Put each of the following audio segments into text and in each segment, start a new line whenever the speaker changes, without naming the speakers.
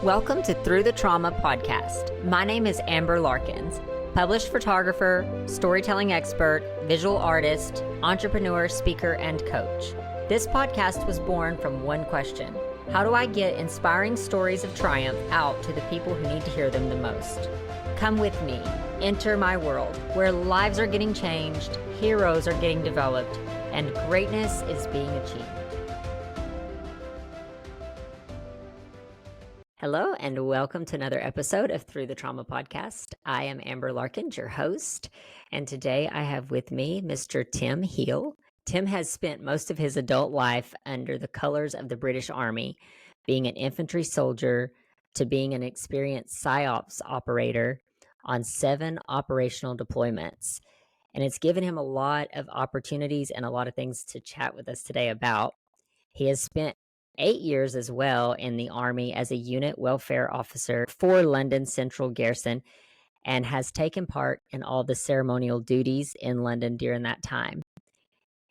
Welcome to Through the Trauma podcast. My name is Amber Larkins, published photographer, storytelling expert, visual artist, entrepreneur, speaker, and coach. This podcast was born from one question: how do I get inspiring stories of triumph out to the people who need to hear them the most? Come with me, enter my world, where lives are getting changed, heroes are getting developed, and greatness is being achieved. Hello, and welcome to another episode of Through the Trauma podcast. I am Amber Larkins, your host, and today I have with me Mr. Tim Heale. Tim has spent most of his adult life under the colors of the British Army, being an infantry soldier to being an experienced PSYOPs operator on 7 operational deployments. And it's given him a lot of opportunities and a lot of things to chat with us today about. He has spent 8 years as well in the Army as a unit welfare officer for London Central Garrison and has taken part in all the ceremonial duties in London during that time.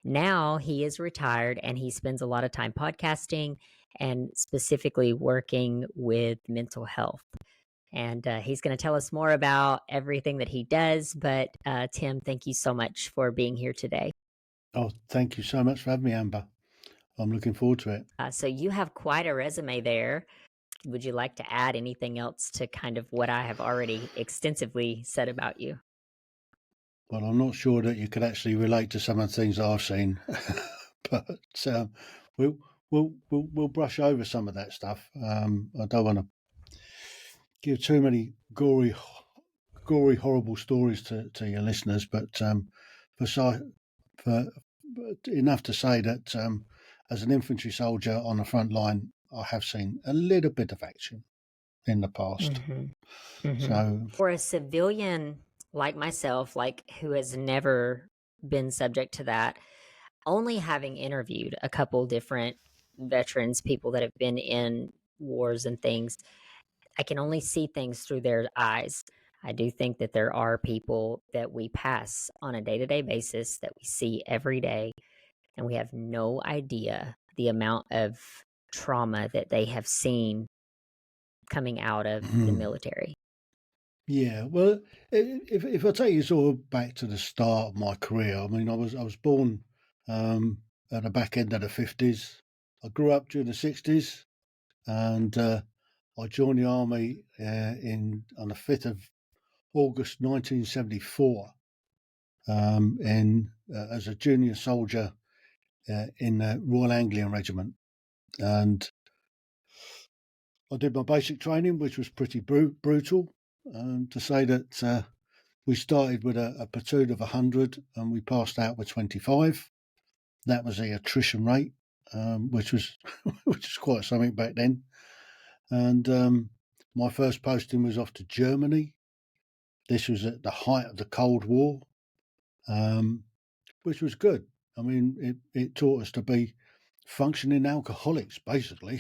Now he is retired and he spends a lot of time podcasting and specifically working with mental health. And he's going to tell us more about everything that he does. But Tim, thank you so much for being here today.
Oh, thank you so much for having me, Amber. I'm looking forward to it.
So you have quite a resume there. Would you like to add anything else to kind of what I have already extensively said about you?
Well, I'm not sure that you could actually relate to some of the things I've seen, but we'll brush over some of that stuff. I don't want to give too many gory, horrible stories to your listeners, but for enough to say that as an infantry soldier on the front line, I have seen a little bit of action in the past.
Mm-hmm. Mm-hmm.
So,
for a civilian like myself, who has never been subject to that, only having interviewed a couple different veterans, people that have been in wars and things, I can only see things through their eyes. I do think that there are people that we pass on a day-to-day basis that we see every day, and we have no idea the amount of trauma that they have seen coming out of the military.
Yeah, well, if I take you sort of back to the start of my career, I mean, I was born at the back end of the 50s. I grew up during the 60s, and I joined the army on the 5th of August 1974 as a junior soldier in the Royal Anglian Regiment, and I did my basic training, which was pretty brutal. To say that we started with a platoon of 100 and we passed out with 25. That was the attrition rate, which was quite something back then. And my first posting was off to Germany. This was at the height of the Cold War, which was good. I mean, it taught us to be functioning alcoholics, basically.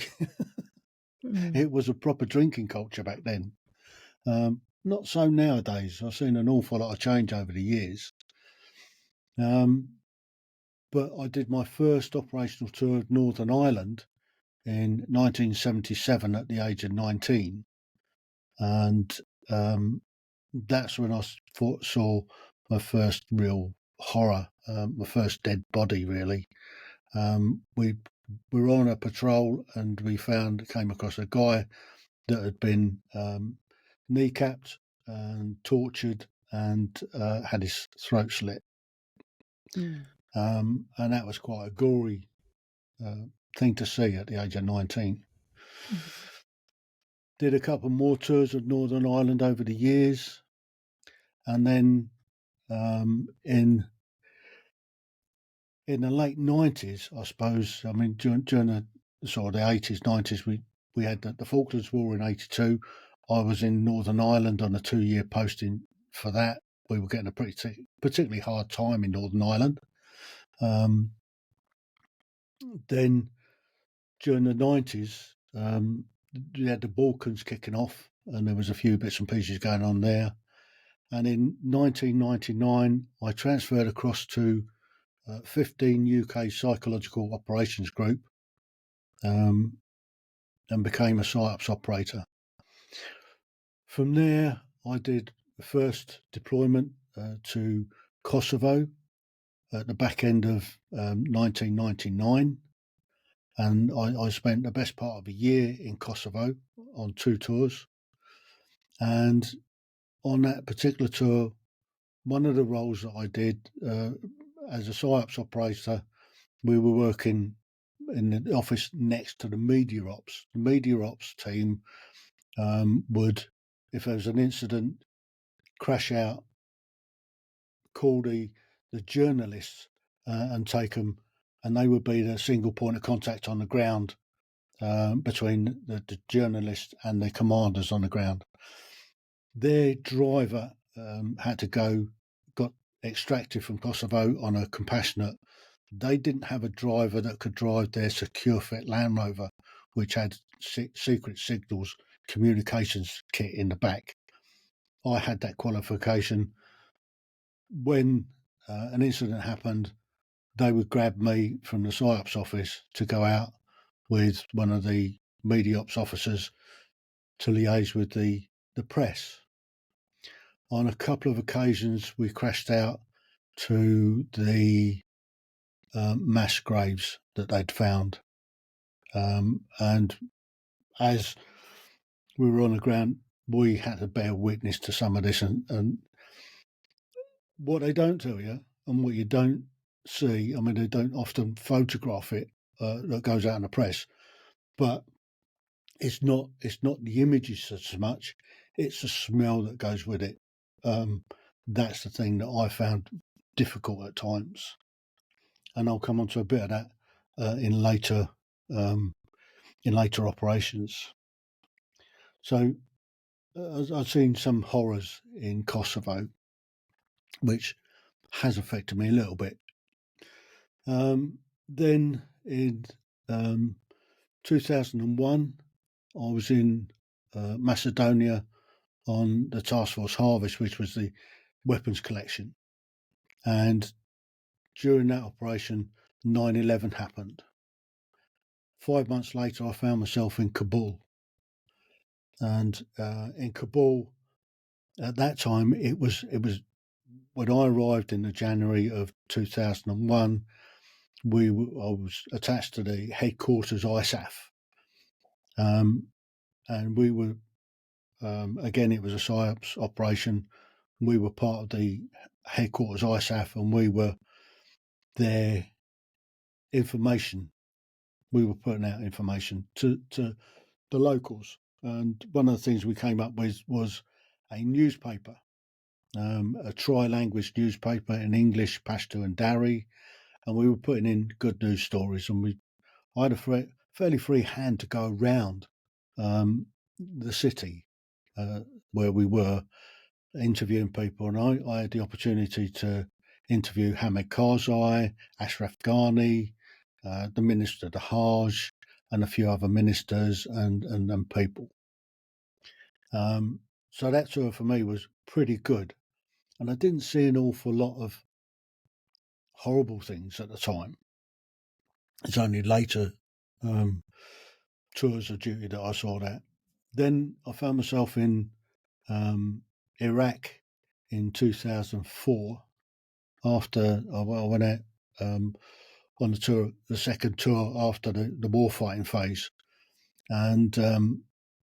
It was a proper drinking culture back then. Not so nowadays. I've seen an awful lot of change over the years. But I did my first operational tour of Northern Ireland in 1977 at the age of 19. And that's when I saw my first real horror, my first dead body, really. We were on a patrol and we came across a guy that had been kneecapped and tortured and had his throat slit. And that was quite a gory thing to see at the age of 19. Did a couple more tours of Northern Ireland over the years. And then in the late 90s, I suppose, I mean, during the sort of the 80s, 90s, we had the Falklands War in 82. I was in Northern Ireland on a 2-year posting for that. We were getting a particularly hard time in Northern Ireland. Then during the 90s, we had the Balkans kicking off, and there was a few bits and pieces going on there. And in 1999, I transferred across to 15 UK Psychological Operations Group and became a PSYOPs operator. From there, I did the first deployment to Kosovo at the back end of 1999. And I spent the best part of a year in Kosovo on 2 tours. And on that particular tour, one of the roles that I did as a PSYOPs operator, we were working in the office next to the media ops. The media ops team would, if there was an incident, crash out, call the journalists and take them, and they would be the single point of contact on the ground between the journalists and the commanders on the ground. Their driver got extracted from Kosovo on a compassionate. They didn't have a driver that could drive their secure fit Land Rover, which had secret signals communications kit in the back. I had that qualification. When an incident happened, they would grab me from the PSYOPs office to go out with one of the media ops officers to liaise with the press. On a couple of occasions, we crashed out to the mass graves that they'd found. And as we were on the ground, we had to bear witness to some of this. And what they don't tell you and what you don't see, I mean, they don't often photograph it that goes out in the press, but it's not the images as much, it's the smell that goes with it. That's the thing that I found difficult at times. And I'll come on to a bit of that in later operations. So I've seen some horrors in Kosovo, which has affected me a little bit. Then in 2001, I was in Macedonia on the Task Force Harvest, which was the weapons collection. And during that operation, 9/11 happened. 5 months later, I found myself in Kabul. And in Kabul, at that time, it was when I arrived in the January of 2001. I was attached to the headquarters ISAF, and we were again. It was a PSYOPs operation. We were part of the headquarters ISAF, and we were their information. We were putting out information to the locals. And one of the things we came up with was a newspaper, a tri-language newspaper in English, Pashto and Dari, and we were putting in good news stories. And I had a fairly free hand to go around the city where we were interviewing people, and I had the opportunity to interview Hamid Karzai, Ashraf Ghani, the Minister of the Hajj, and a few other ministers and people. So that tour for me was pretty good. And I didn't see an awful lot of horrible things at the time. It's only later tours of duty that I saw that. Then I found myself in Iraq in 2004 after I went out on the tour, the second tour after the warfighting phase. And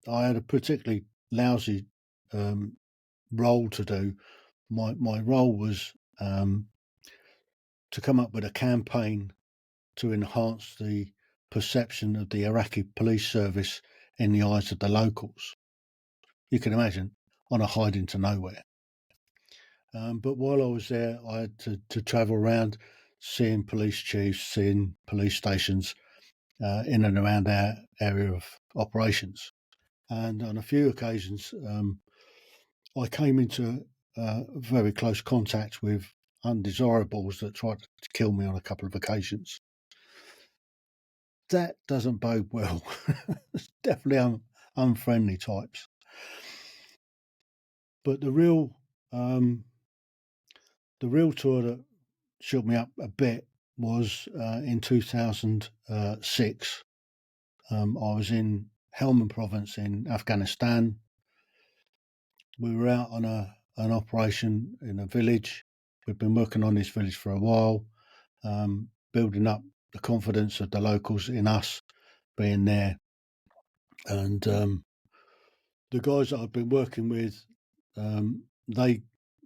I had a particularly lousy role to do. My role was to come up with a campaign to enhance the perception of the Iraqi police service in the eyes of the locals. You can imagine, on a hide into nowhere. But while I was there, I had to travel around, seeing police chiefs, seeing police stations in and around our area of operations. And on a few occasions, I came into very close contact with undesirables that tried to kill me on a couple of occasions. That doesn't bode well. It's definitely unfriendly types. But the real tour that shook me up a bit was in 2006. I was in Helmand province in Afghanistan, we were out on an operation in a village. We've been working on this village for a while, building up the confidence of the locals in us being there. And the guys that I've been working with, they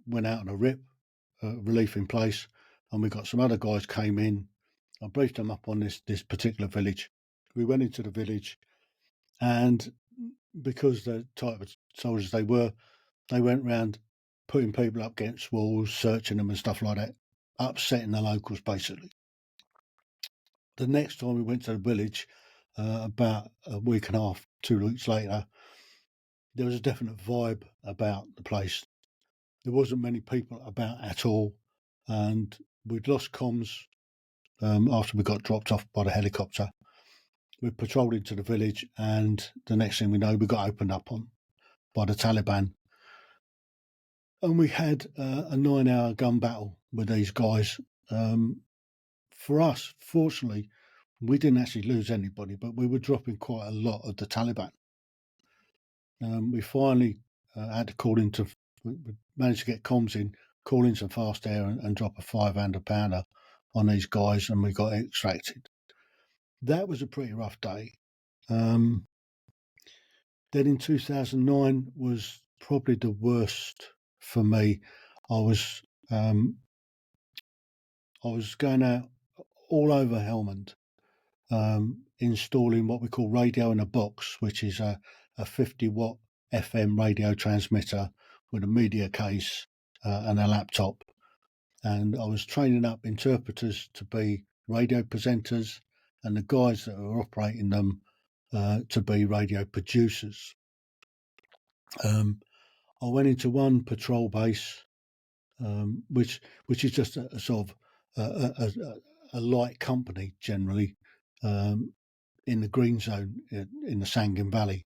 went out on a relief in place, and we got some other guys came in. I briefed them up on this particular village. We went into the village, and because the type of soldiers they were, they went round putting people up against walls, searching them and stuff like that, upsetting the locals basically. The next time we went to the village, about a week and a half, 2 weeks later, there was a definite vibe about the place. There wasn't many people about at all, and we'd lost comms after we got dropped off by the helicopter. We patrolled into the village, and the next thing we know, we got opened up on by the Taliban. And we had a 9-hour gun battle with these guys. For us, fortunately, we didn't actually lose anybody, but we were dropping quite a lot of the Taliban. We finally had to call into, we managed to get comms in, call in some fast air and drop a 500-pounder on these guys, and we got extracted. That was a pretty rough day. Then in 2009 was probably the worst for me. I was going out all over Helmand, installing what we call radio in a box, which is a 50-watt FM radio transmitter with a media case and a laptop. And I was training up interpreters to be radio presenters, and the guys that were operating them to be radio producers. I went into one patrol base, which is just a sort of a light company generally, in the green zone in the Sangin Valley.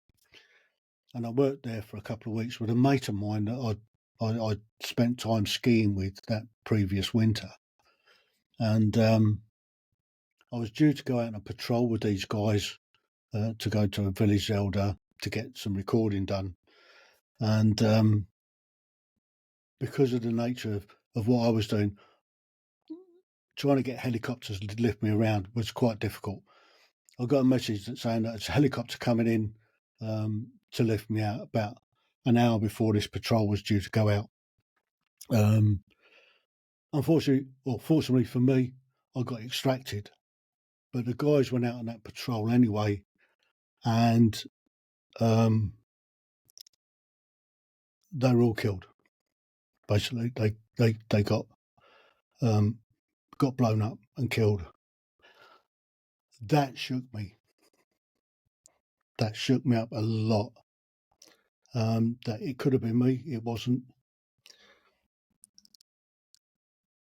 And I worked there for a couple of weeks with a mate of mine that I'd spent time skiing with that previous winter. And I was due to go out on a patrol with these guys to go to a village elder to get some recording done. And because of the nature of what I was doing, trying to get helicopters to lift me around was quite difficult. I got a message saying that it's a helicopter coming in to lift me out about an hour before this patrol was due to go out. Fortunately for me, I got extracted, but the guys went out on that patrol anyway, and they were all killed. Basically, they got blown up and killed. That shook me. That shook me up a lot. That it could have been me. It wasn't.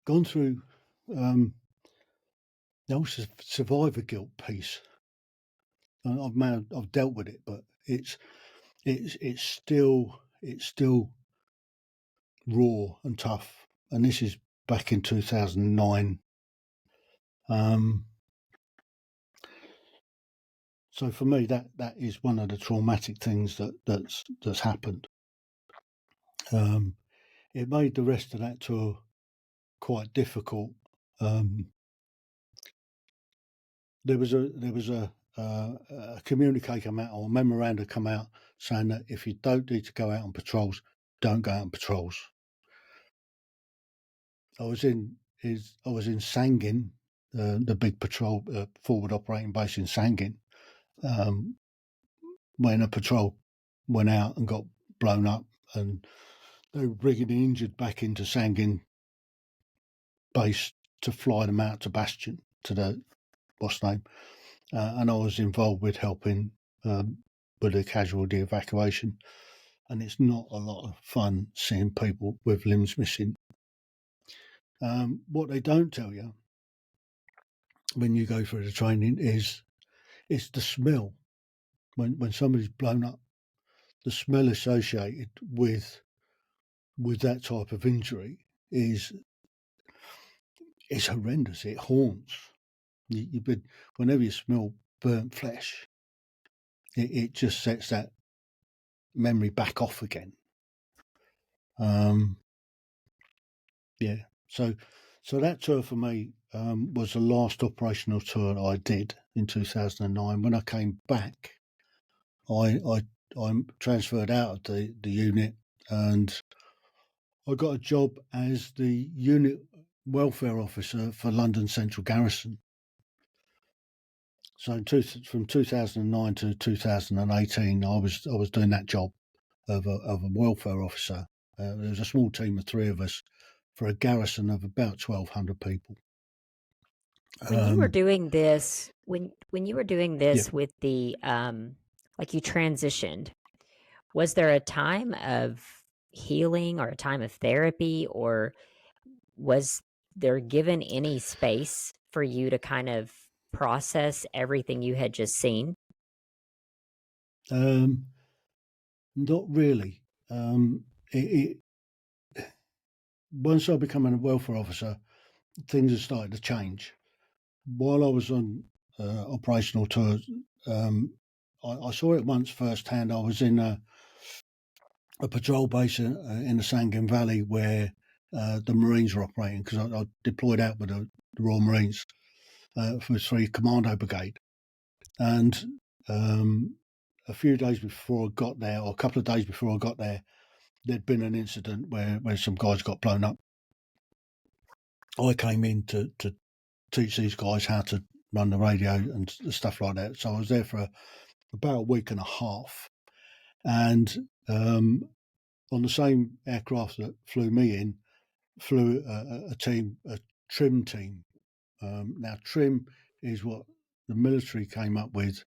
Gone through the whole survivor guilt piece. I've dealt with it, but it's still raw and tough. And this is back in 2009. So for me, that is one of the traumatic things that's happened. It made the rest of that tour quite difficult. There was a communique come out, or a memorandum come out, saying that if you don't need to go out on patrols, don't go out on patrols. I was in Sangin, the big patrol forward operating base in Sangin, when a patrol went out and got blown up, and they were bringing the injured back into Sangin base to fly them out to Bastion, to the what's name, and I was involved with helping with the casualty evacuation. And it's not a lot of fun seeing people with limbs missing. What they don't tell you when you go through the training is it's the smell. When somebody's blown up, the smell associated with that type of injury is horrendous. It haunts. Whenever you smell burnt flesh, it just sets that memory back off again. Yeah, so that tour for me was the last operational tour I did in 2009. When I came back, I transferred out of the unit, and I got a job as the unit welfare officer for London Central Garrison. So from 2009 to 2018, I was doing that job of a welfare officer. There was a small team of three of us for a garrison of about 1,200 people.
When you were doing this, when you were doing this
Yeah.
with the like you transitioned, was there a time of healing or a time of therapy, or was there given any space for you to kind of process everything you had just seen?
Not really. Once I became a welfare officer, things have started to change. While I was on operational tours, I saw it once firsthand. I was in a patrol base in the Sangin Valley where the Marines were operating, because I deployed out with the Royal Marines for 3 Commando Brigade. And a few days before I got there, or a couple of days before I got there, there'd been an incident where some guys got blown up. I came in to teach these guys how to run the radio and stuff like that. So I was there for about a week and a half. And on the same aircraft that flew me in, flew a trim team. Now, trim is what the military came up with.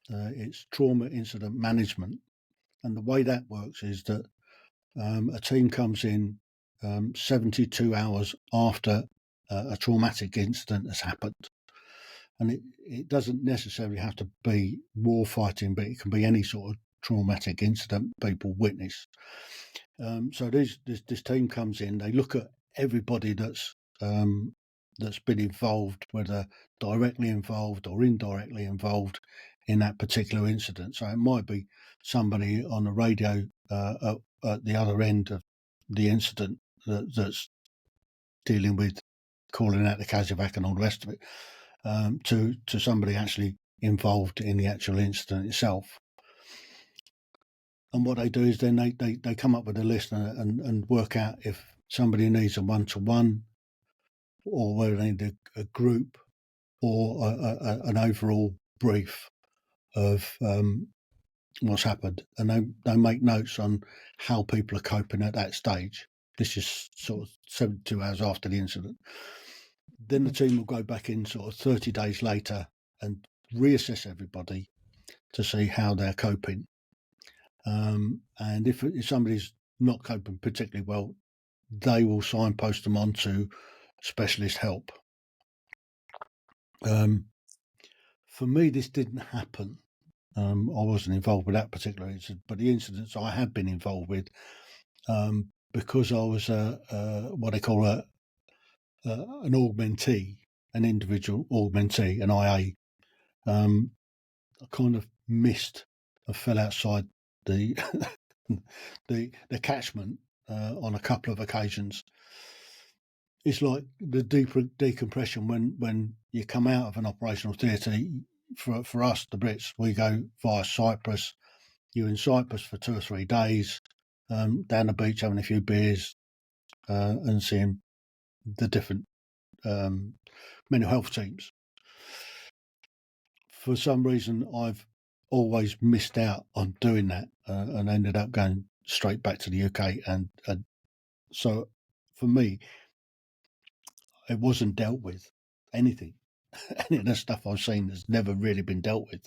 It's trauma incident management. And the way that works is that a team comes in 72 hours after a traumatic incident has happened. And it doesn't necessarily have to be war fighting, but it can be any sort of traumatic incident people witness. So this team comes in, they look at everybody that's been involved, whether directly involved or indirectly involved in that particular incident. So it might be somebody on the radio at the other end of the incident that's dealing with calling out the Kazovac and all the rest of it, to somebody actually involved in the actual incident itself. And what they do is then they come up with a list and work out if somebody needs a one-to-one, or whether they need a group, or an overall brief of what's happened. And they make notes on how people are coping at that stage. This is sort of 72 hours after the incident. Then the team will go back in sort of 30 days later and reassess everybody to see how they're coping. And if somebody's not coping particularly well, they will signpost them on to specialist help. For me, this didn't happen. I wasn't involved with that particular incident, but the incidents I have been involved with, because I was what they call an augmentee, an individual augmentee, an IA. I kind of missed and fell outside the the catchment on a couple of occasions. It's like the decompression when you come out of an operational theatre. For us, the Brits, we go via Cyprus. You're in Cyprus for 2 or 3 days, down the beach having a few beers and seeing the different mental health teams. For some reason, I've always missed out on doing that and ended up going straight back to the UK. And so for me, it wasn't dealt with. Anything. Any of the stuff I've seen has never really been dealt with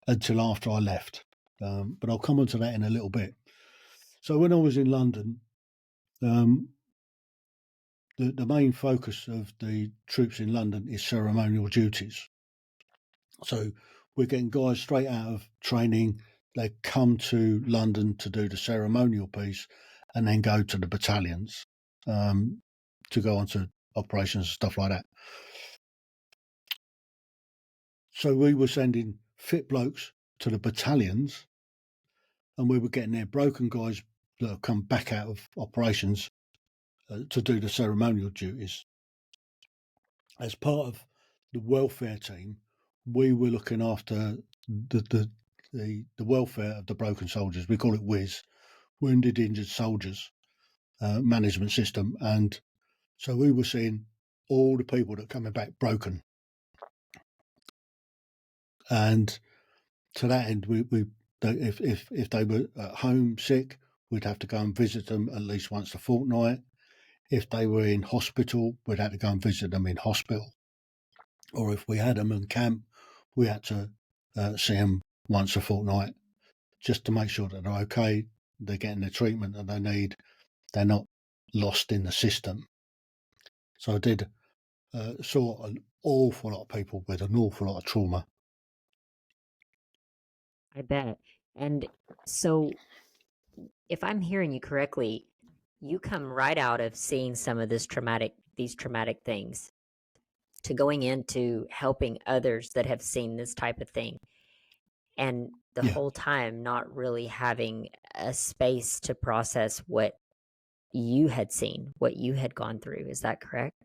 until after I left. But I'll come on to that in a little bit. So when I was in London, the main focus of the troops in London is ceremonial duties. So we're getting guys straight out of training. They come to London to do the ceremonial piece and then go to the battalions to go on to operations and stuff like that. So we were sending fit blokes to the battalions, and we were getting their broken guys that have come back out of operations to do the ceremonial duties. As part of the welfare team, we were looking after the welfare of the broken soldiers. We call it WIS, Wounded Injured Soldiers Management System, and so we were seeing all the people that are coming back broken, and to that end, if they were at home sick, we'd have to go and visit them at least once a fortnight. If they were in hospital, we'd have to go and visit them in hospital. Or if we had them in camp, we had to see them once a fortnight just to make sure that they're okay, they're getting the treatment that they need, they're not lost in the system. So I did saw an awful lot of people with an awful lot of trauma.
I bet. And so, if I'm hearing you correctly, you come right out of seeing some of these traumatic things to going into helping others that have seen this type of thing. And the
Yeah,
whole time not really having a space to process what you had seen, what you had gone through. Is that correct?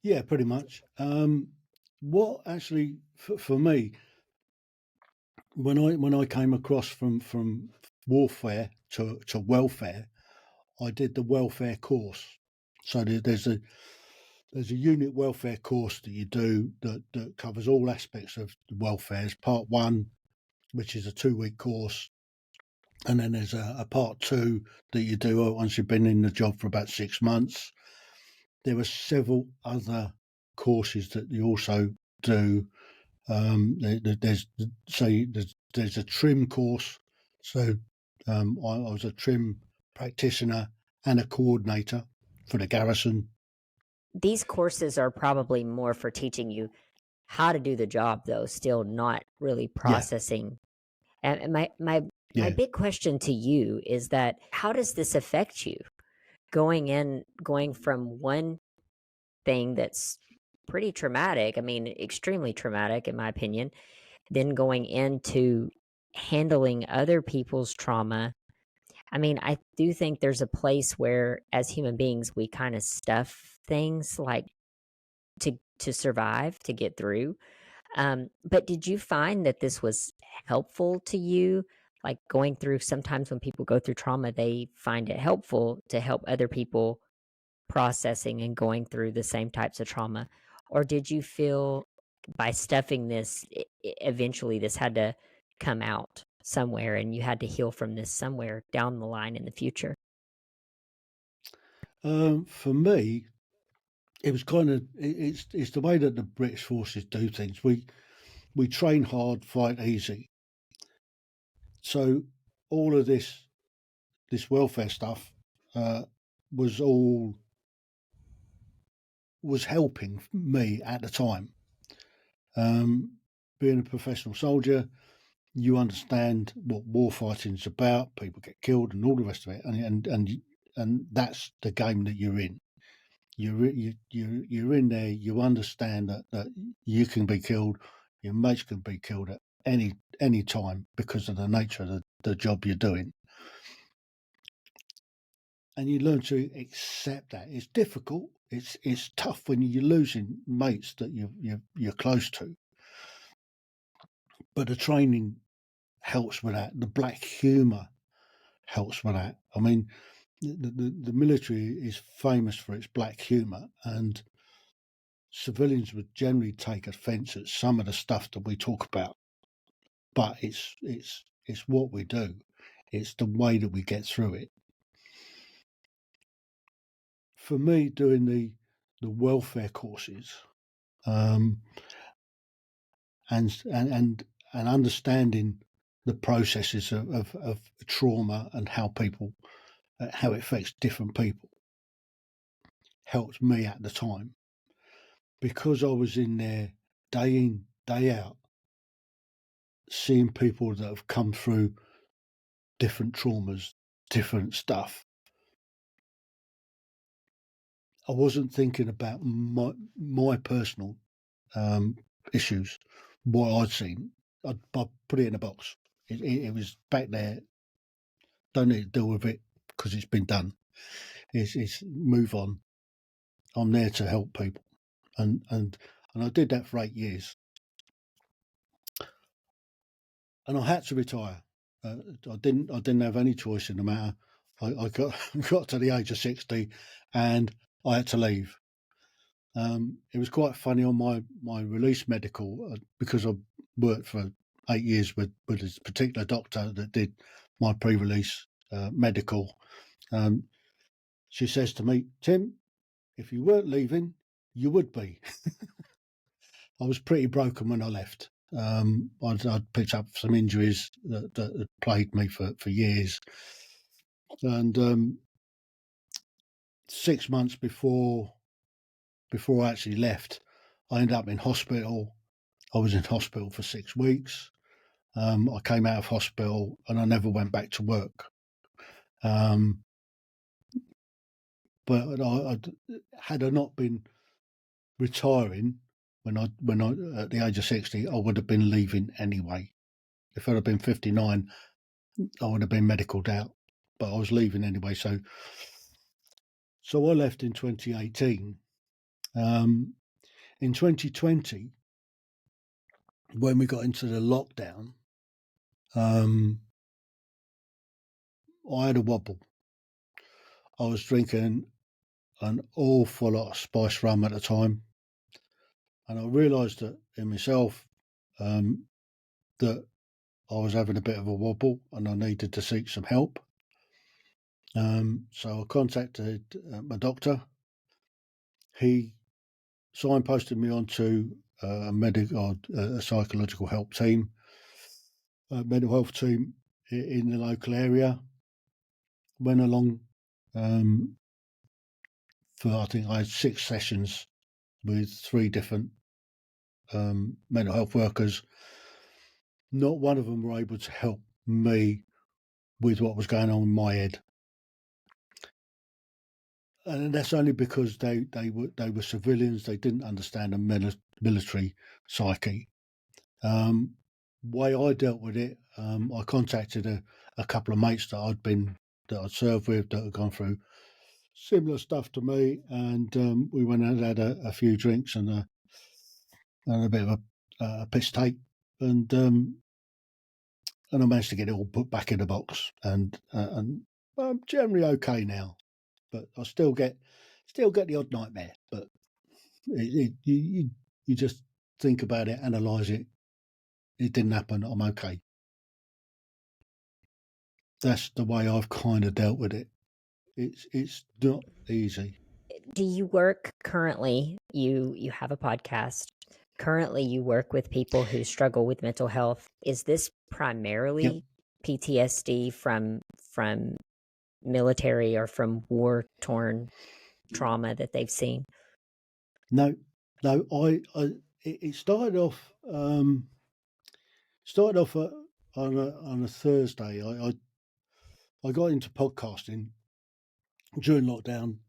yeah, pretty much. What actually for me, when I came across from warfare to welfare, I did the welfare course. So there's a unit welfare course that you do that covers all aspects of welfare. It's part one, which is a 2-week course, and then there's a part two that you do once you've been in the job for about 6 months. There are several other courses that you also do. There's a trim course. So I was a trim practitioner and a coordinator for the garrison.
These courses are probably more for teaching you how to do the job, though, still not really
Yeah,
processing. And my
yeah.
big question to you is that how does this affect you going from one thing that's pretty traumatic, I mean, extremely traumatic in my opinion, then going into handling other people's trauma. I mean, I do think there's a place where as human beings we kind of stuff things like to survive, to get through. But did you find that this was helpful to you? Like going through, sometimes when people go through trauma, they find it helpful to help other people processing and going through the same types of trauma. Or did you feel by stuffing this, eventually this had to come out somewhere and you had to heal from this somewhere down the line in the future?
For me, it was kind of it's the way that the British forces do things. We train hard, fight easy. So all of this welfare stuff uh, was all was helping me at the time. Being a professional soldier, you understand what war fighting's about. People get killed and all the rest of it, and that's the game that you're in. You're in there. You understand that you can be killed, your mates can be killed at any time because of the nature of the job you're doing, and you learn to accept that. It's difficult. It's tough when you're losing mates that you're close to, but the training helps with that. The black humour helps with that. I mean, the military is famous for its black humour, and civilians would generally take offence at some of the stuff that we talk about, but it's what we do. It's the way that we get through it. For me, doing the welfare courses, um, and understanding the processes of trauma and how it affects different people helped me at the time, because I was in there day in, day out, seeing people that have come through different traumas, different stuff. I wasn't thinking about my personal issues, what I'd seen. I'd put it in a box. It was back there don't need to deal with it because it's been done. It's move on. I'm there to help people, and I did that for 8 years, and I had to retire. I didn't have any choice in the matter. I got to the age of 60, and I had to leave. It was quite funny on my release medical, because I worked for 8 years with this particular doctor that did my pre-release medical. She says to me, "Tim, if you weren't leaving, you would be." I was pretty broken when I left. I'd picked up some injuries that had plagued me for years, and 6 months before I actually left, I ended up in hospital. I was in hospital for 6 weeks. I came out of hospital and I never went back to work. But had I not been retiring when I at the age of 60, I would have been leaving anyway. If I'd have been 59, I would have been medicaled out, but I was leaving anyway. So I left in 2018. In 2020, when we got into the lockdown, I had a wobble. I was drinking an awful lot of spice rum at the time, and I realised that in myself, that I was having a bit of a wobble and I needed to seek some help. So I contacted my doctor. He signposted me onto a psychological help team, a mental health team in the local area. Went along for, I think I had 6 sessions with 3 different mental health workers. Not one of them were able to help me with what was going on in my head. And that's only because they were civilians. They didn't understand the military psyche. Way I dealt with it, I contacted a couple of mates that I'd served with that had gone through similar stuff to me, and we went and had a few drinks and a bit of a piss take, and I managed to get it all put back in the box, and I'm generally okay now, but I still get the odd nightmare. But you just think about it, analyse it. It didn't happen. I'm okay. That's the way I've kind of dealt with it. It's not easy.
Do you work currently? You have a podcast. Currently, you work with people who struggle with mental health. Is this primarily
Yep.
PTSD from military or from war-torn trauma that they've seen?
No. It started off on a Thursday. I got into podcasting during lockdown.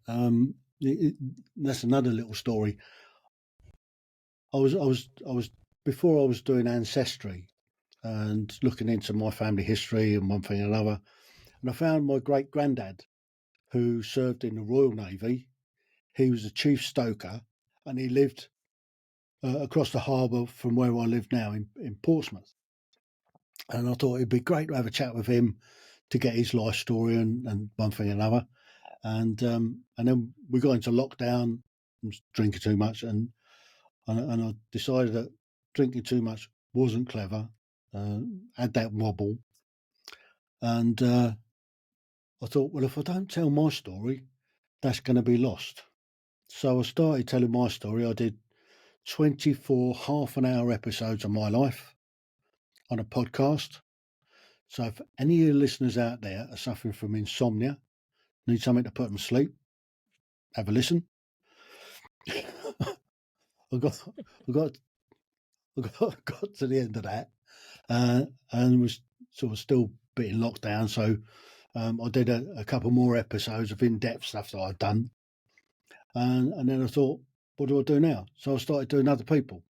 That's another little story. I was before I was doing ancestry and looking into my family history and one thing and another, and I found my great granddad, who served in the Royal Navy. He was a chief stoker, and he lived across the harbour from where I live now in Portsmouth. And I thought it'd be great to have a chat with him to get his life story and one thing and another. And then we got into lockdown, drinking too much, and I decided that drinking too much wasn't clever. Had that wobble, and I thought, well, if I don't tell my story, that's going to be lost. So I started telling my story. I did 24 half-an-hour episodes of my life on a podcast. So if any of your listeners out there are suffering from insomnia, need something to put them to sleep, have a listen. I got to the end of that, and was sort of still a bit in lockdown. So I did a couple more episodes of in-depth stuff that I'd done, and then I thought, what do I do now? So I started doing other people.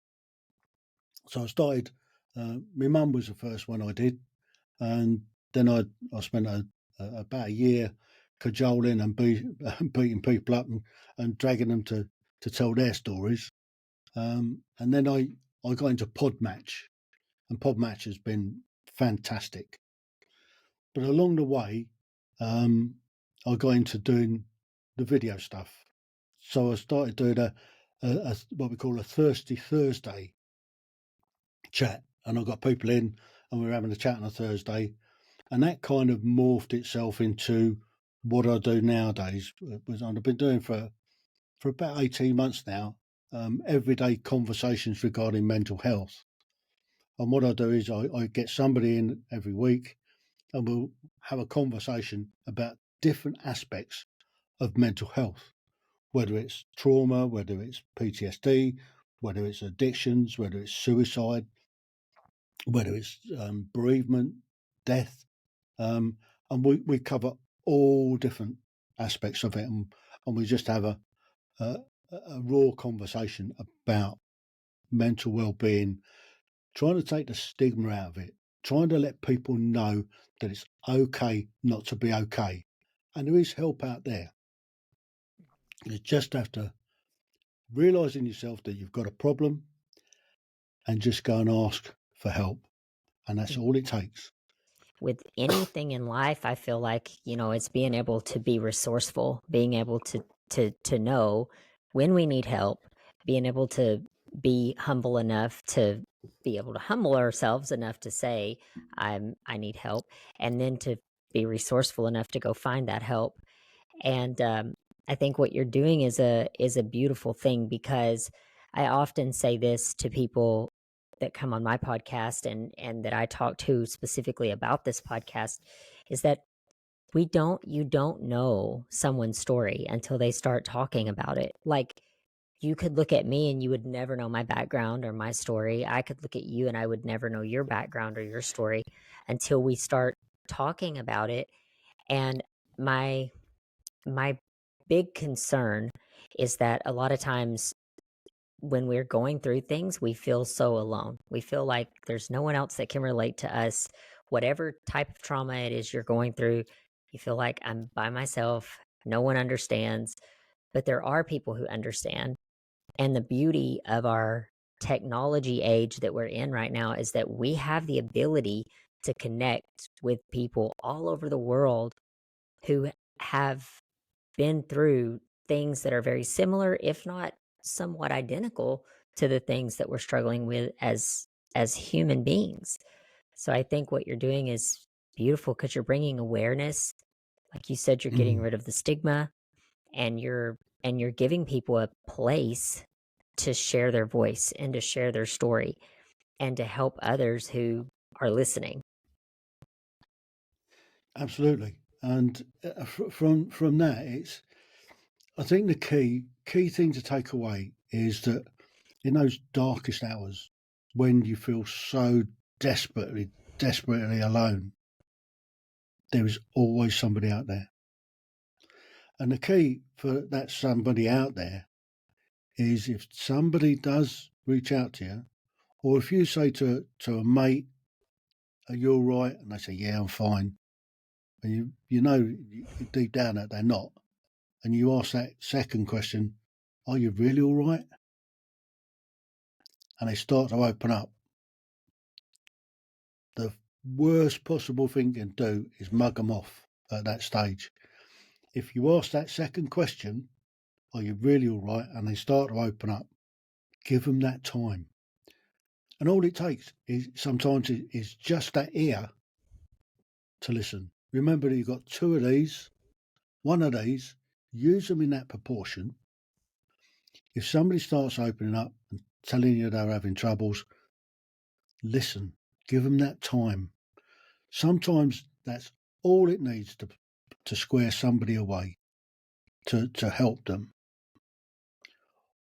So I started. My mum was the first one I did, and then I spent about a year cajoling and beating people up and dragging them to tell their stories. And then I got into Podmatch, and Podmatch has been fantastic. But along the way, I got into doing the video stuff. So I started doing a what we call a Thirsty Thursday chat, and I got people in, and we were having a chat on a Thursday, and that kind of morphed itself into what I do nowadays. I've been doing for about 18 months now, everyday conversations regarding mental health. And what I do is I get somebody in every week, and we'll have a conversation about different aspects of mental health, whether it's trauma, whether it's PTSD, whether it's addictions, whether it's suicide, whether it's bereavement, death, and we cover all different aspects of it, and we just have a raw conversation about mental well-being, trying to take the stigma out of it, trying to let people know that it's okay not to be okay, and there is help out there. You just have to realise in yourself that you've got a problem and just go and ask for help, and that's all it takes.
With anything in life, I feel like, it's being able to be resourceful, being able to know when we need help, being able to be humble enough to be able to humble ourselves enough to say, I need help, and then to be resourceful enough to go find that help. And I think what you're doing is a beautiful thing, because I often say this to people that come on my podcast, and that I talk to specifically about this podcast, is that you don't know someone's story until they start talking about it. Like, you could look at me and you would never know my background or my story. I could look at you and I would never know your background or your story until we start talking about it. And my my big concern is that a lot of times when we're going through things, we feel so alone. We feel like there's no one else that can relate to us. Whatever type of trauma it is you're going through, you feel like I'm by myself. No one understands. But there are people who understand. And the beauty of our technology age that we're in right now is that we have the ability to connect with people all over the world who have been through things that are very similar, if not somewhat identical, to the things that we're struggling with as human beings. So I think what you're doing is beautiful, because you're bringing awareness. Like you said, you're getting rid of the stigma, and you're giving people a place to share their voice and to share their story and to help others who are listening.
Absolutely. And from that, I think the key thing to take away is that in those darkest hours, when you feel so desperately alone, there is always somebody out there. And the key for that somebody out there is, if somebody does reach out to you, or if you say to a mate, "Are you all right?" and they say, "Yeah, I'm fine," and you know deep down that they're not, and you ask that second question, "Are you really all right?" and they start to open up, the worst possible thing you can do is mug them off at that stage. If you ask that second question, "Are you really all right?" and they start to open up, give them that time. And all it takes is sometimes is just that ear to listen. Remember that you've got two of these, one of these, use them in that proportion. If somebody starts opening up and telling you they're having troubles, listen, give them that time. Sometimes that's all it needs to square somebody away, to help them.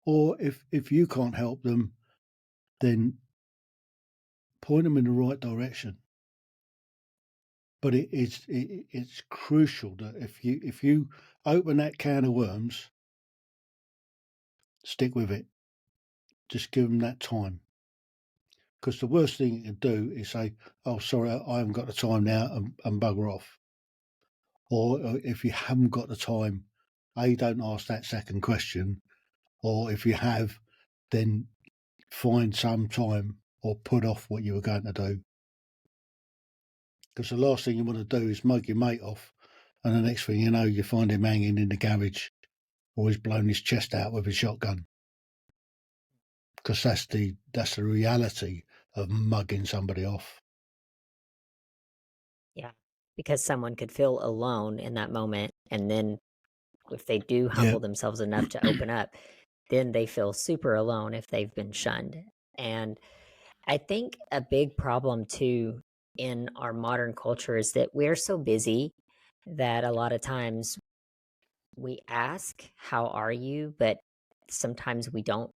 Or if you can't help them, then point them in the right direction. But it's crucial that if you open that can of worms, stick with it. Just give them that time. Because the worst thing you can do is say, "Oh, sorry, I haven't got the time now," and bugger off. or if you haven't got the time, don't ask that second question, or if you have, then find some time or put off what you were going to do. Because the last thing you want to do is mug your mate off, and the next thing you know, you find him hanging in the garage, or he's blown his chest out with a shotgun. Because that's the reality of mugging somebody off.
Yeah, because someone could feel alone in that moment, and then if they do humble themselves enough to open up, then they feel super alone if they've been shunned. And I think a big problem too in our modern culture is that we're so busy that a lot of times we ask, "How are you?" But sometimes we don't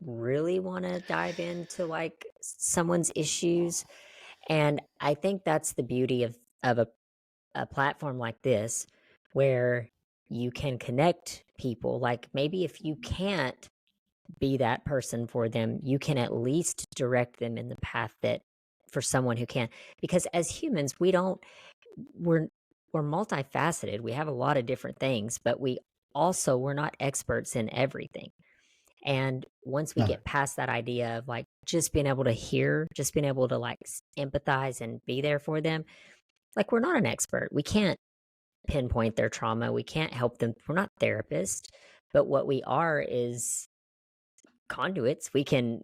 really want to dive into like someone's issues. And I think that's the beauty of a platform like this, where you can connect people. Like maybe if you can't be that person for them, you can at least direct them in the path that for someone who can. Because as humans, we're we're multifaceted. We have a lot of different things, but we're not experts in everything. And once we
No.
get past that idea of like just being able to hear, just being able to like empathize and be there for them, like we're not an expert. We can't pinpoint their trauma. We can't help them. We're not therapists, but what we are is conduits. We can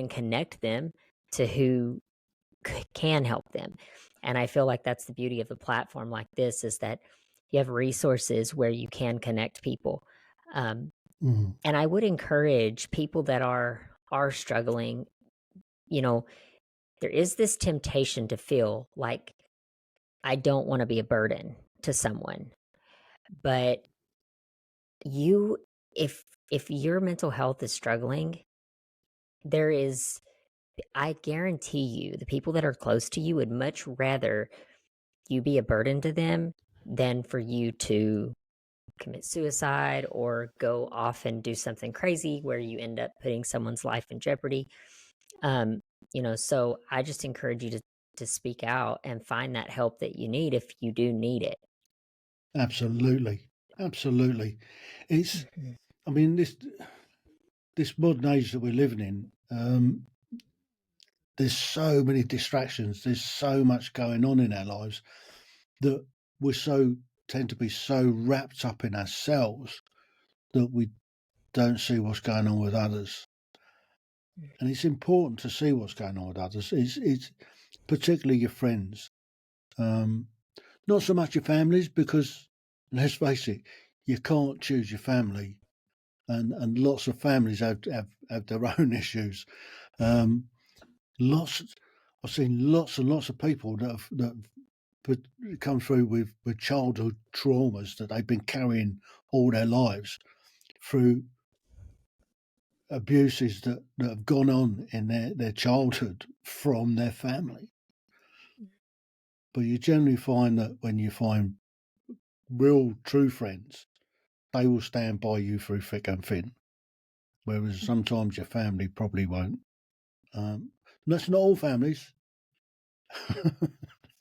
connect them to who can help them. And I feel like that's the beauty of a platform like this, is that you have resources where you can connect people. Um, and I would encourage people that are struggling, you know, there is this temptation to feel like I don't want to be a burden to someone. But you if your mental health is struggling, there is I guarantee you the people that are close to you would much rather you be a burden to them than for you to commit suicide or go off and do something crazy where you end up putting someone's life in jeopardy. Um, so I just encourage you to speak out and find that help that you need if you do need it.
Absolutely. Absolutely. It's,
Mhm.
I mean, this modern age that we're living in, there's so many distractions. There's so much going on in our lives that we tend to be so wrapped up in ourselves that we don't see what's going on with others. And it's important to see what's going on with others. It's particularly your friends, not so much your families, because let's face it, you can't choose your family, and lots of families have their own issues. Um, lots, I've seen lots and lots of people that come through with childhood traumas that they've been carrying all their lives through abuses that have gone on in their childhood from their family. But you generally find that when you find real true friends, they will stand by you through thick and thin, whereas sometimes your family probably won't. That's not all families.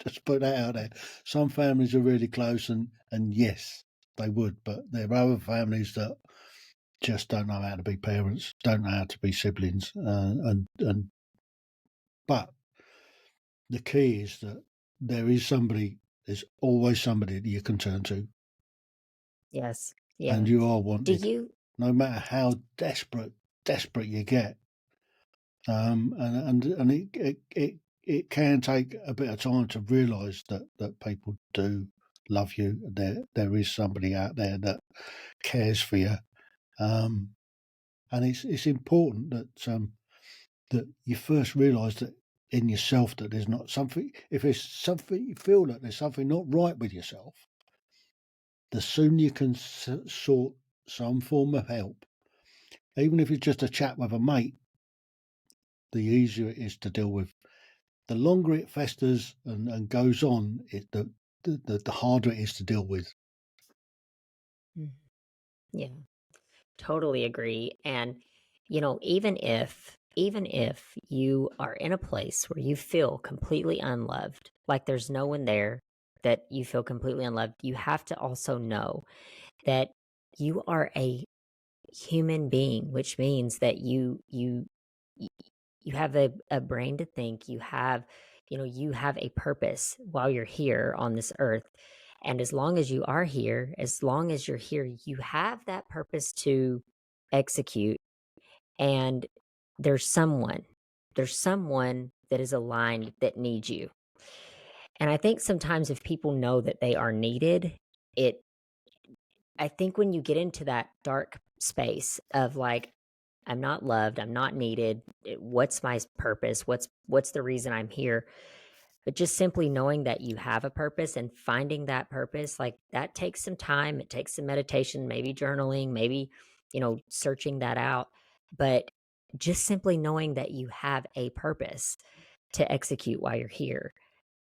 Just put that out there. Some families are really close, and yes, they would, but there are other families that just don't know how to be parents, don't know how to be siblings, and but the key is that there's always somebody that you can turn to,
Yes.
and
Yeah.
you are
Do
wanted,
you
no matter how desperate you get. And it can take a bit of time to realise that people do love you. There is somebody out there that cares for you, and it's important that you first realise that in yourself that there's not something. If there's something you feel that there's something not right with yourself, the sooner you can sort some form of help, even if it's just a chat with a mate, the easier it is to deal with. The longer it festers and goes on, the harder it is to deal with.
Mhm. Yeah, totally agree. And even if you are in a place where you feel completely unloved, like there's no one there, that you feel completely unloved, you have to also know that you are a human being, which means that y- you have a brain to think, you have a purpose while you're here on this earth. And as long as you are here, as long as you're here, you have that purpose to execute. And there's someone, there's someone that is aligned that needs you. And I think sometimes if people know that they are needed, it I think when you get into that dark space of like, I'm not loved, I'm not needed, what's my purpose? What's the reason I'm here? But just simply knowing that you have a purpose and finding that purpose, like that takes some time. It takes some meditation, maybe journaling, maybe, searching that out. But just simply knowing that you have a purpose to execute while you're here.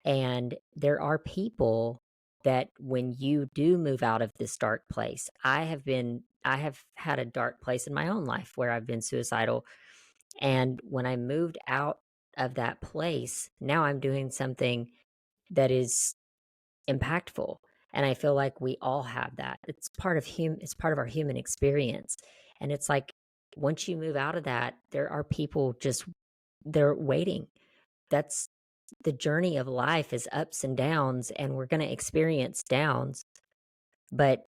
And there are people that when you do move out of this dark place, I have had a dark place in my own life where I've been suicidal. And when I moved out of that place, now I'm doing something that is impactful. And I feel like we all have that. It's part of our human experience. And it's like once you move out of that, there are people just they're waiting. That's the journey of life is ups and downs, and we're going to experience downs. But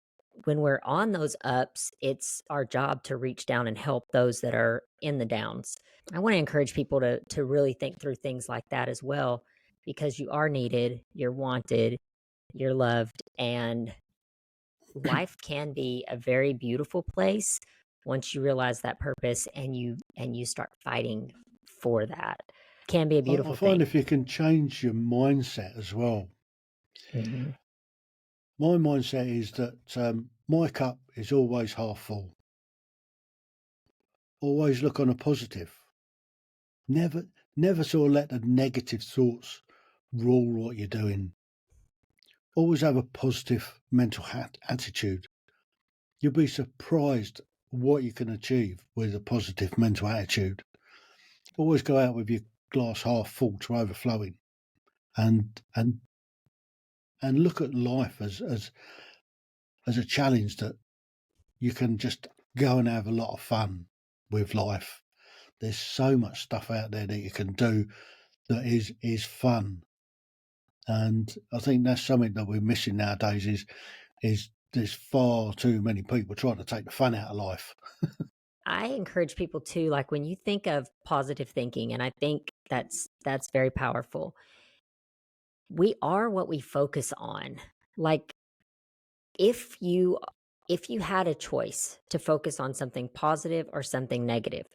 when we're on those ups, it's our job to reach down and help those that are in the downs. I want to encourage people to really think through things like that as well, because you are needed, you're wanted, you're loved, and life can be a very beautiful place once you realize that purpose and you start fighting for that. It can be a
I
beautiful
find
thing.
if you can change your mindset as well.
Mhm.
My mindset is that my cup is always half full. Always look on a positive. Never, never sort of let the negative thoughts rule what you're doing. Always have a positive mental attitude. You'll be surprised what you can achieve with a positive mental attitude. Always go out with your glass half full to overflowing, and and and look at life as a challenge that you can just go and have a lot of fun with life. There's so much stuff out there that you can do that is fun, and I think that's something that we're missing nowadays. Is there's far too many people trying to take the fun out of life.
I encourage people to like when you think of positive thinking, and I think that's very powerful. We are what we focus on. Like if you if you had a choice to focus on something positive or something negative,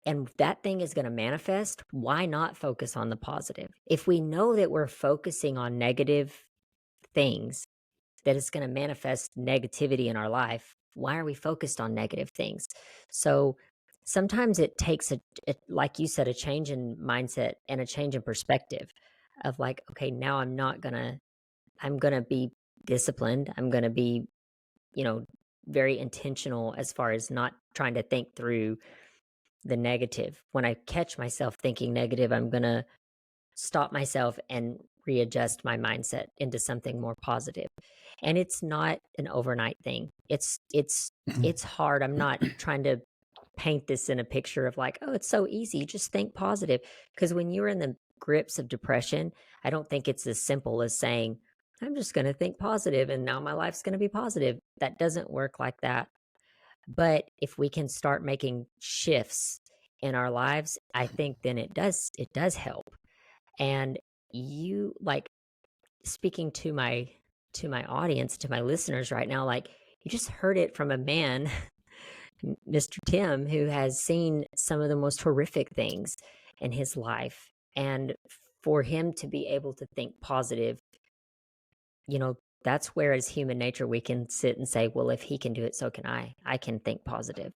and that thing is going to manifest, why not focus on the positive? If we know that we're focusing on negative things, that it's going to manifest negativity in our life, why are we focused on negative things? So sometimes it takes like you said, a change in mindset and a change in perspective of like, okay, now I'm going to be disciplined. I'm going to be, you know, very intentional as far as not trying to think through the negative. When I catch myself thinking negative, I'm going to stop myself and readjust my mindset into something more positive. And it's not an overnight thing. It's hard. I'm not trying to paint this in a picture of like, oh, it's so easy. Just think positive. Because when you're in the grips of depression, I don't think it's as simple as saying, I'm just going to think positive and now my life's going to be positive. That doesn't work like that. But if we can start making shifts in our lives, I think then it does help. And you like speaking to my audience, to my listeners right now, like you just heard it from a man, Mr. Tim, who has seen some of the most horrific things in his life. And for him to be able to think positive, that's where as human nature we can sit and say, well, if he can do it, so can I. I can think positive.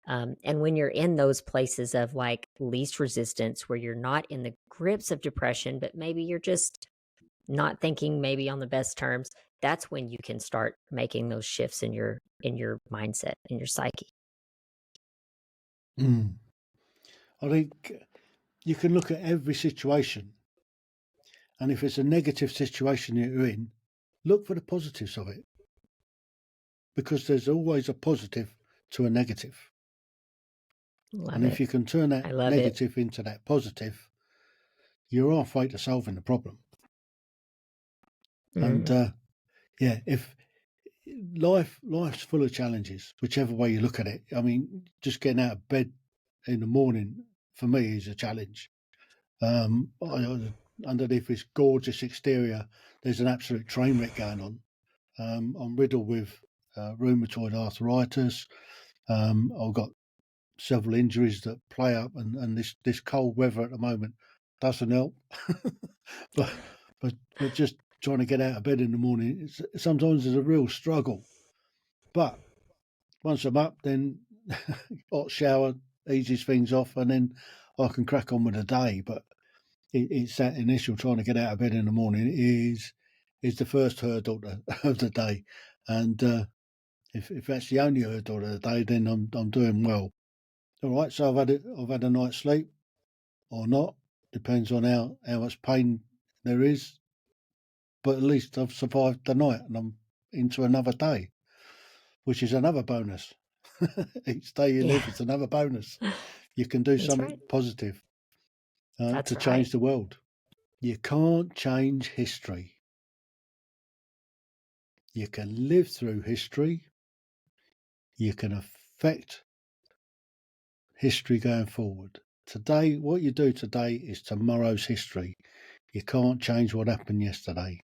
And when you're in those places of like least resistance, where you're not in the grips of depression, but maybe you're just not thinking maybe on the best terms, that's when you can start making those shifts in your mindset, in your psyche.
I think you can look at every situation And if it's a negative situation that you're in, look for the positives of it, because there's always a positive to a negative.
Love
And if
it.
you can turn
I
that
love it.
negative into that positive, you're halfway to solving the problem. And yeah, if life's full of challenges, whichever way you look at it. I mean, just getting out of bed in the morning for me is a challenge. Underneath this gorgeous exterior, there's an absolute train wreck going on. I'm riddled with rheumatoid arthritis. I've got several injuries that play up, and this cold weather at the moment doesn't help. but just trying to get out of bed in the morning, sometimes is a real struggle. But once I'm up, then hot shower eases things off, and then I can crack on with the day. But it's that initial trying to get out of bed in the morning is the first hurdle of the day, and if that's the only hurdle of the day, then I'm doing well. All right, so I've had a night's sleep or not, depends on how much pain there is. But at least I've survived the night, and I'm into another day, which is another bonus. Each day you live is another bonus. You can do
That's
something
right.
positive
That's
to
right.
change the world. You can't change history. You can live through history. You can affect history going forward. Today, what you do today is tomorrow's history. You can't change what happened yesterday.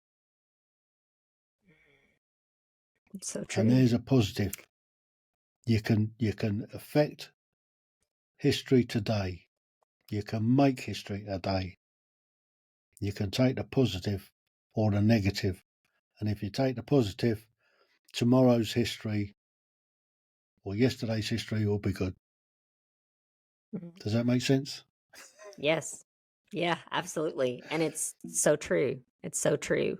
It's so
And
true.
there's a positive. You can affect history today. You can make history today. You can take the positive or the negative. And if you take the positive, tomorrow's history or yesterday's history will be good. Does that make sense?
Yes. Yeah, absolutely. And it's so true. It's so true.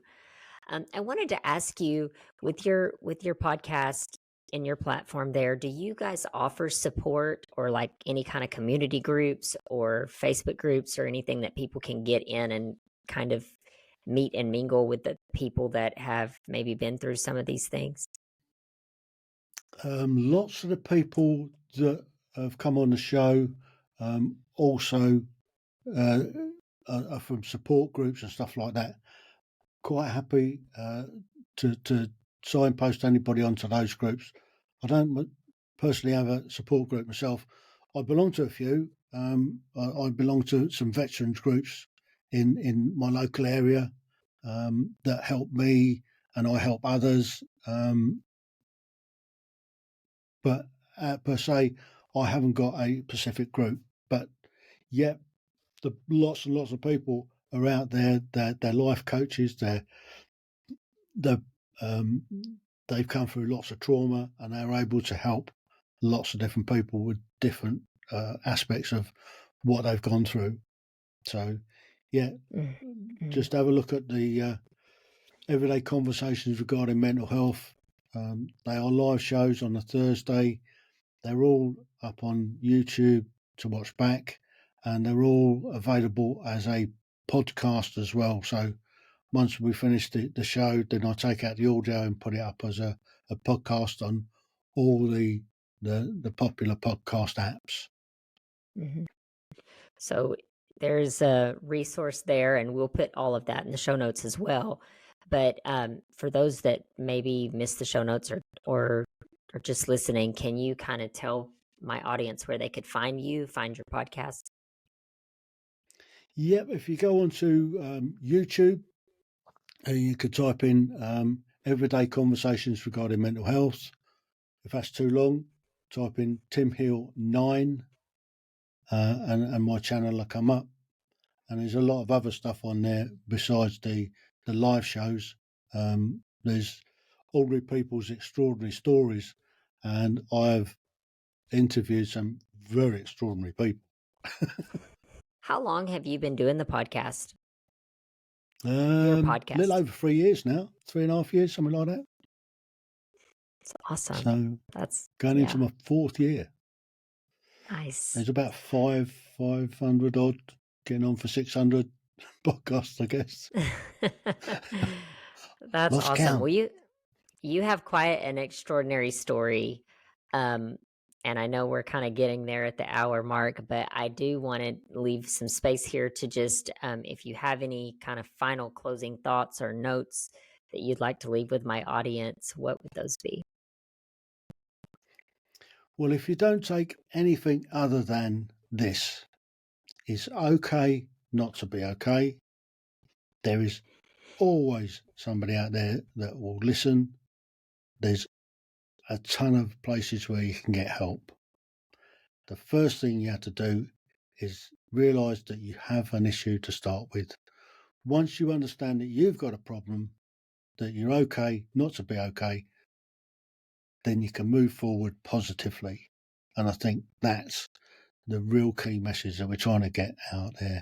I wanted to ask you, with your podcast and your platform there, do you guys offer support or like any kind of community groups or Facebook groups or anything that people can get in and kind of meet and mingle with the people that have maybe been through some of these things?
Lots of the people that have come on the show also are from support groups and stuff like that. Quite happy to signpost anybody onto those groups. I don't personally have a support group myself. I belong to a few. I belong to some veterans groups in my local area that help me, and I help others. But per se, I haven't got a specific group. But yeah, lots and lots of people are out there. They're life coaches. They're um, they've come through lots of trauma, and they're able to help lots of different people with different aspects of what they've gone through. So yeah,
Mm-hmm.
just have a look at the everyday conversations regarding mental health. They are live shows on a Thursday. They're all up on YouTube to watch back, and they're all available as a podcast as well. So once we finish the show, then I take out the audio and put it up as a podcast on all the popular podcast apps.
Mm-hmm. So there's a resource there, and we'll put all of that in the show notes as well. But for those that maybe missed the show notes or just listening, can you kind of tell my audience where they could find you, find your podcast?
Yep, if you go onto YouTube, you could type in everyday conversations regarding mental health. If that's too long, type in Tim Heale 9 and my channel will come up. And there's a lot of other stuff on there besides the live shows. There's Ordinary People's Extraordinary Stories, and I've interviewed some very extraordinary people.
How long have you been doing the podcast? Your
A little
podcast.
over 3 years now, 3.5 years, something like that.
It's awesome.
So
That's
going into
yeah,
my 4th year.
nice.
There's about 500 odd, getting on for 600. podcast, I guess.
That's
Lost
awesome.
count.
Well, you have quite an extraordinary story. Um, and I know we're kind of getting there at the hour mark, but I do want to leave some space here to just, if you have any kind of final closing thoughts or notes that you'd like to leave with my audience, what would those be?
Well, if you don't take anything other than this, it's okay not to be okay. There is always somebody out there that will listen. There's a ton of places where you can get help. The first thing you have to do is realize that you have an issue to start with. Once you understand that you've got a problem, that you're okay not to be okay, then you can move forward positively. And I think that's the real key message that we're trying to get out there.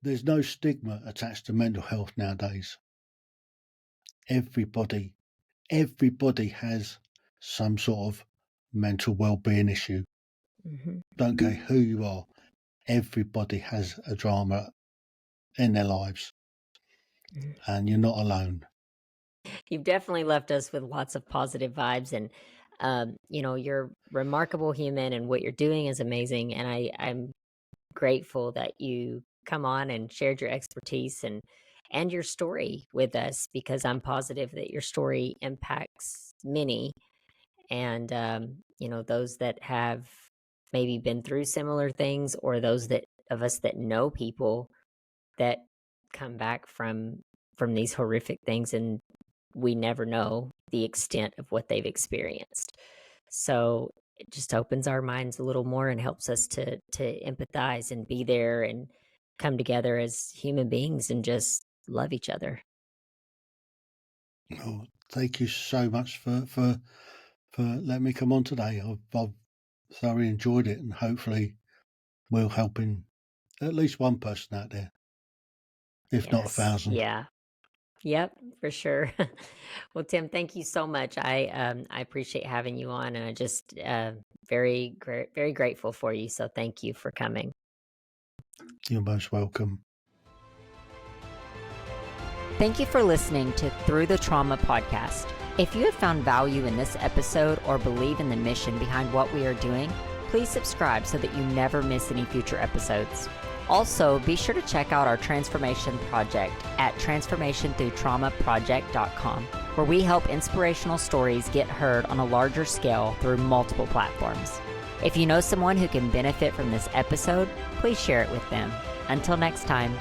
There's no stigma attached to mental health nowadays. Everybody has some sort of mental well-being issue.
Mm-hmm.
Don't care who you are. Everybody has a drama in their lives, and you're not alone.
You've definitely left us with lots of positive vibes, and you're a remarkable human, and what you're doing is amazing. And I'm grateful that you come on and shared your expertise and your story with us, because I'm positive that your story impacts many. And those that have maybe been through similar things, or those that of us that know people that come back from these horrific things, and we never know the extent of what they've experienced. So it just opens our minds a little more and helps us to empathize and be there and come together as human beings and just love each other.
Oh, thank you so much for letting me come on today. I've thoroughly enjoyed it, and hopefully we're helping at least one person out there, if not 1,000.
Yeah. Yep, for sure. Well, Tim, thank you so much. I appreciate having you on, and I just very very grateful for you. So thank you for coming.
You're most welcome.
Thank you for listening to Through the Trauma podcast. If you have found value in this episode or believe in the mission behind what we are doing, please subscribe so that you never miss any future episodes. Also, be sure to check out our transformation project at transformationthroughtraumaproject.com, where we help inspirational stories get heard on a larger scale through multiple platforms. If you know someone who can benefit from this episode, please share it with them. Until next time.